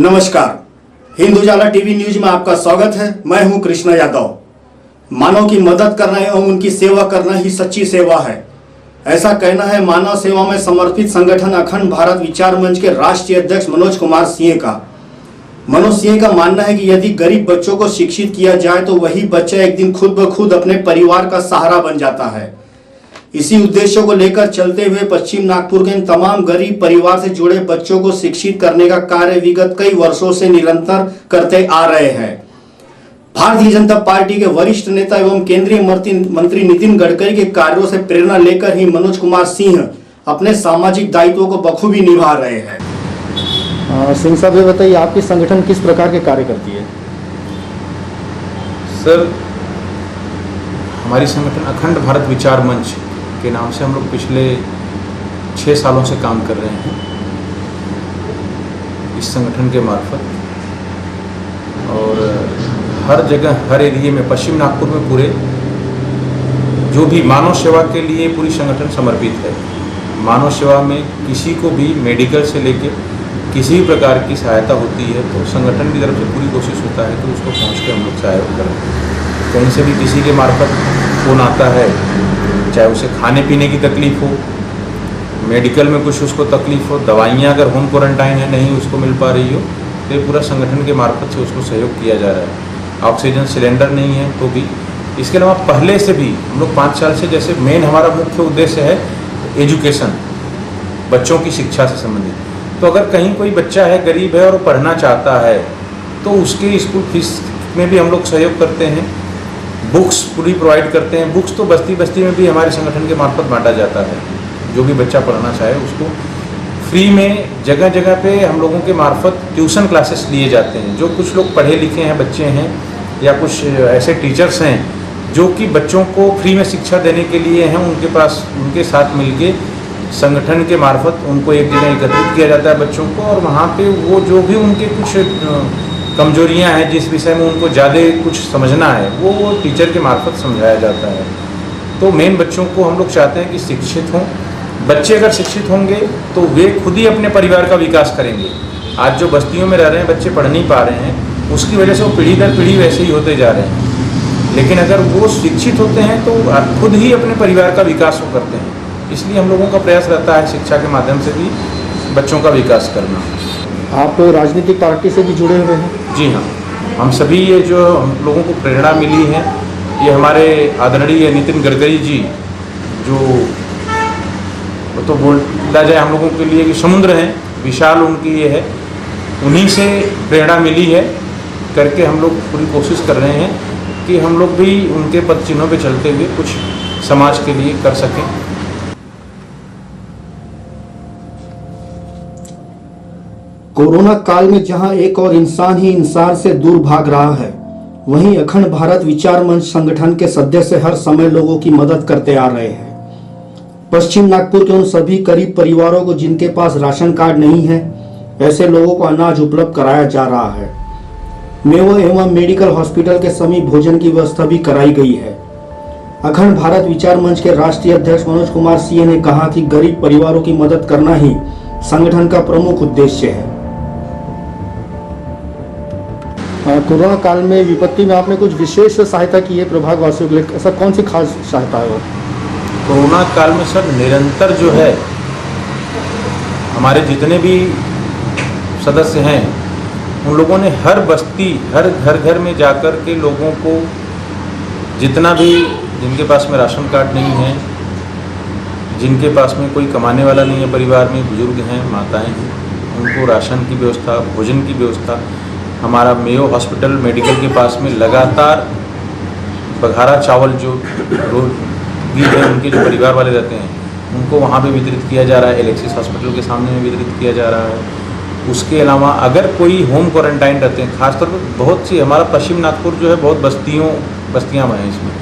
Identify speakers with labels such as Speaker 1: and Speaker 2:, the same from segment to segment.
Speaker 1: नमस्कार, हिंद उजाला TV news में आपका स्वागत है। मैं हूं कृष्णा यादव। मानव की मदद करना एवं उनकी सेवा करना ही सच्ची सेवा है, ऐसा कहना है मानव सेवा में समर्पित संगठन अखंड भारत विचार मंच के राष्ट्रीय अध्यक्ष मनोज कुमार सिंह का। मनोज सिंह का मानना है कि यदि गरीब बच्चों को शिक्षित किया जाए तो वही बच्चा एक दिन खुद ब खुद अपने परिवार का सहारा बन जाता है। इसी उद्देश्य को लेकर चलते हुए पश्चिम नागपुर के तमाम गरीब परिवार से जुड़े बच्चों को शिक्षित करने का कार्य विगत कई वर्षों से निरंतर करते आ रहे हैं। भारतीय जनता पार्टी के वरिष्ठ नेता एवं केंद्रीय मंत्री नितिन गडकरी के कार्यों से प्रेरणा लेकर ही मनोज कुमार सिंह अपने सामाजिक दायित्वों को बखूबी निभा रहे हैं।
Speaker 2: सिंह साहब, ये बताइए, आपकी संगठन किस प्रकार के कार्य करती है?
Speaker 3: सर, हमारी संगठन अखंड भारत विचार मंच के नाम से हम लोग पिछले 6 सालों से काम कर रहे हैं इस संगठन के मार्फत, और हर जगह हर एरिया में पश्चिम नागपुर में पूरे जो भी मानव सेवा के लिए पूरी संगठन समर्पित है। मानव सेवा में किसी को भी मेडिकल से लेके किसी भी प्रकार की सहायता होती है तो संगठन की तरफ से पूरी कोशिश होता है कि उसको पहुँच के हम लोग सहयोग करें। कहीं से भी किसी के मार्फत फोन आता है, चाहे उसे खाने पीने की तकलीफ़ हो, मेडिकल में कुछ उसको तकलीफ़ हो, दवाइयाँ अगर होम क्वारंटाइन है नहीं उसको मिल पा रही हो, तो ये पूरा संगठन के मार्फत से उसको सहयोग किया जा रहा है। ऑक्सीजन सिलेंडर नहीं है तो भी, इसके अलावा पहले से भी हम लोग 5 साल से, जैसे मेन हमारा मुख्य उद्देश्य है एजुकेशन, बच्चों की शिक्षा से संबंधित। तो अगर कहीं कोई बच्चा है, गरीब है और पढ़ना चाहता है तो उसके स्कूल फीस में भी हम लोग सहयोग करते हैं। बुक्स पूरी प्रोवाइड करते हैं। बुक्स तो बस्ती बस्ती में भी हमारे संगठन के मार्फत बांटा जाता है। जो भी बच्चा पढ़ना चाहे उसको फ्री में जगह जगह पे हम लोगों के मार्फत ट्यूशन क्लासेस लिए जाते हैं। जो कुछ लोग पढ़े लिखे हैं बच्चे हैं या कुछ ऐसे टीचर्स हैं जो कि बच्चों को फ्री में शिक्षा देने के लिए हैं, उनके पास उनके साथ मिलके संगठन के मार्फत उनको एक जगह एकत्रित किया जाता है बच्चों को, और वहाँ पे वो जो भी उनके कुछ कमजोरियां हैं, जिस विषय में उनको ज़्यादा कुछ समझना है, वो टीचर के मार्फत समझाया जाता है। तो मेन बच्चों को हम लोग चाहते हैं कि शिक्षित हों। बच्चे अगर शिक्षित होंगे तो वे खुद ही अपने परिवार का विकास करेंगे। आज जो बस्तियों में रह रहे हैं बच्चे पढ़ नहीं पा रहे हैं, उसकी वजह से वो पीढ़ी दर पीढ़ी वैसे ही होते जा रहे हैं। लेकिन अगर वो शिक्षित होते हैं तो खुद ही अपने परिवार का विकास वो करते हैं। इसलिए हम लोगों का प्रयास रहता है शिक्षा के माध्यम से भी बच्चों का विकास करना।
Speaker 2: आप राजनीतिक पार्टी से भी जुड़े हुए हैं?
Speaker 3: जी हाँ, हम सभी ये जो हम लोगों को प्रेरणा मिली है, ये हमारे आदरणीय नितिन गडकरी जी, जो वो तो बोला जाए हम लोगों के लिए कि समुद्र हैं, विशाल उनकी ये है, उन्हीं से प्रेरणा मिली है करके हम लोग पूरी कोशिश कर रहे हैं कि हम लोग भी उनके पद चिन्हों पे चलते हुए कुछ समाज के लिए कर सकें।
Speaker 1: कोरोना काल में जहां एक और इंसान ही इंसान से दूर भाग रहा है, वहीं अखंड भारत विचार मंच संगठन के सदस्य हर समय लोगों की मदद करते आ रहे हैं। पश्चिम नागपुर के उन सभी गरीब परिवारों को जिनके पास राशन कार्ड नहीं है, ऐसे लोगों को अनाज उपलब्ध कराया जा रहा है। मेवो एवं मेडिकल हॉस्पिटल के समीप भोजन की व्यवस्था भी कराई गई है। अखंड भारत विचार मंच के राष्ट्रीय अध्यक्ष मनोज कुमार सिंह ने कहा कि गरीब परिवारों की मदद करना ही संगठन का प्रमुख उद्देश्य है।
Speaker 2: कोरोना काल में विपत्ति में आपने कुछ विशेष सहायता की है प्रभागवासियों के लिए, ऐसा कौन सी खास सहायता है?
Speaker 3: कोरोना काल में सर निरंतर जो है हमारे जितने भी सदस्य हैं उन लोगों ने हर बस्ती हर घर में जाकर के लोगों को, जितना भी जिनके पास में राशन कार्ड नहीं है, जिनके पास में कोई कमाने वाला नहीं है, परिवार में बुजुर्ग हैं, माताएं हैं, उनको राशन की व्यवस्था, भोजन की व्यवस्था, हमारा मेयो हॉस्पिटल मेडिकल के पास में लगातार बघारा चावल जो रोगी है उनके जो परिवार वाले रहते हैं उनको वहाँ पे वितरित किया जा रहा है। एलेक्सिस हॉस्पिटल के सामने में वितरित किया जा रहा है। उसके अलावा अगर कोई होम क्वारंटाइन रहते हैं, खासतौर पर बहुत सी, हमारा पश्चिम नागपुर जो है बहुत बस्तियाँ हैं इसमें,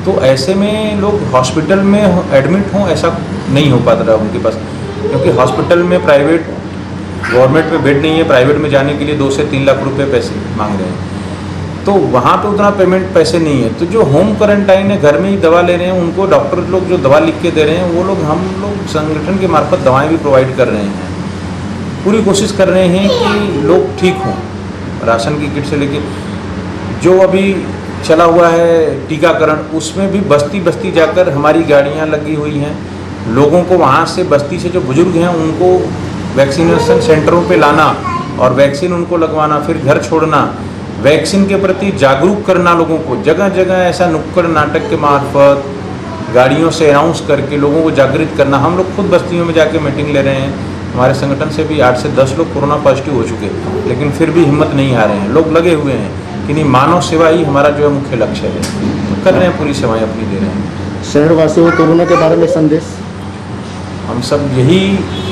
Speaker 3: तो ऐसे में लोग हॉस्पिटल में एडमिट हों ऐसा नहीं हो पाता रहा उनके पास, क्योंकि हॉस्पिटल में प्राइवेट, गवर्नमेंट में बेड नहीं है, प्राइवेट में जाने के लिए 2 से 3 लाख रुपए पैसे मांग रहे हैं, तो वहाँ पे उतना पेमेंट पैसे नहीं है। तो जो होम क्वारंटाइन है, घर में ही दवा ले रहे हैं, उनको डॉक्टर लोग जो दवा लिख के दे रहे हैं वो लोग, हम लोग संगठन के मार्फत दवाएं भी प्रोवाइड कर रहे हैं। पूरी कोशिश कर रहे हैं कि लोग ठीक हों। राशन की किट से लेके जो अभी चला हुआ है टीकाकरण, उसमें भी बस्ती बस्ती जाकर हमारी गाड़ियां लगी हुई हैं। लोगों को वहां से बस्ती से जो बुजुर्ग हैं उनको वैक्सीनेशन सेंटरों पे लाना और वैक्सीन उनको लगवाना, फिर घर छोड़ना, वैक्सीन के प्रति जागरूक करना लोगों को, जगह जगह ऐसा नुक्कड़ नाटक के मार्फत गाड़ियों से अनाउंस करके लोगों को जागृत करना। हम लोग खुद बस्तियों में जाके मीटिंग ले रहे हैं। हमारे संगठन से भी 8 से 10 लोग कोरोना पॉजिटिव हो चुके हैं, लेकिन फिर भी हिम्मत नहीं हारे हैं। लोग लगे हुए हैं कि नहीं, मानव सेवा ही हमारा जो है मुख्य लक्ष्य है, तो कर रहे हैं, पूरी सेवाएं अपनी दे रहे हैं।
Speaker 2: शहरवासियों को कोरोना के बारे में संदेश?
Speaker 3: हम सब यही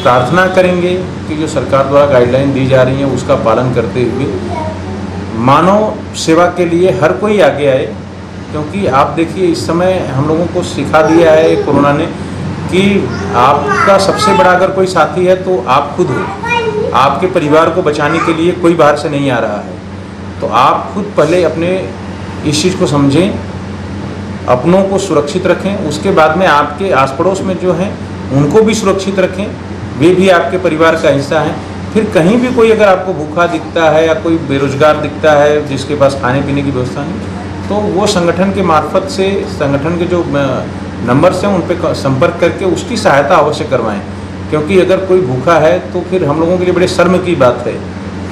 Speaker 3: प्रार्थना करेंगे कि जो सरकार द्वारा गाइडलाइन दी जा रही है उसका पालन करते हुए मानव सेवा के लिए हर कोई आगे आए। क्योंकि आप देखिए, इस समय हम लोगों को सिखा दिया है कोरोना ने कि आपका सबसे बड़ा अगर कोई साथी है तो आप खुद हो। आपके परिवार को बचाने के लिए कोई बाहर से नहीं आ रहा है, तो आप खुद पहले अपने इस चीज़ को समझें, अपनों को सुरक्षित रखें, उसके बाद में आपके आस पड़ोस में जो हैं उनको भी सुरक्षित रखें, वे भी आपके परिवार का हिस्सा हैं। फिर कहीं भी कोई अगर आपको भूखा दिखता है या कोई बेरोजगार दिखता है जिसके पास खाने पीने की व्यवस्था नहीं, तो वो संगठन के मार्फत से संगठन के जो नंबर्स हैं उन पर संपर्क करके उसकी सहायता अवश्य करवाएं। क्योंकि अगर कोई भूखा है तो फिर हम लोगों के लिए बड़े शर्म की बात है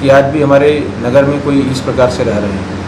Speaker 3: कि आज भी हमारे नगर में कोई इस प्रकार से रह रहे हैं।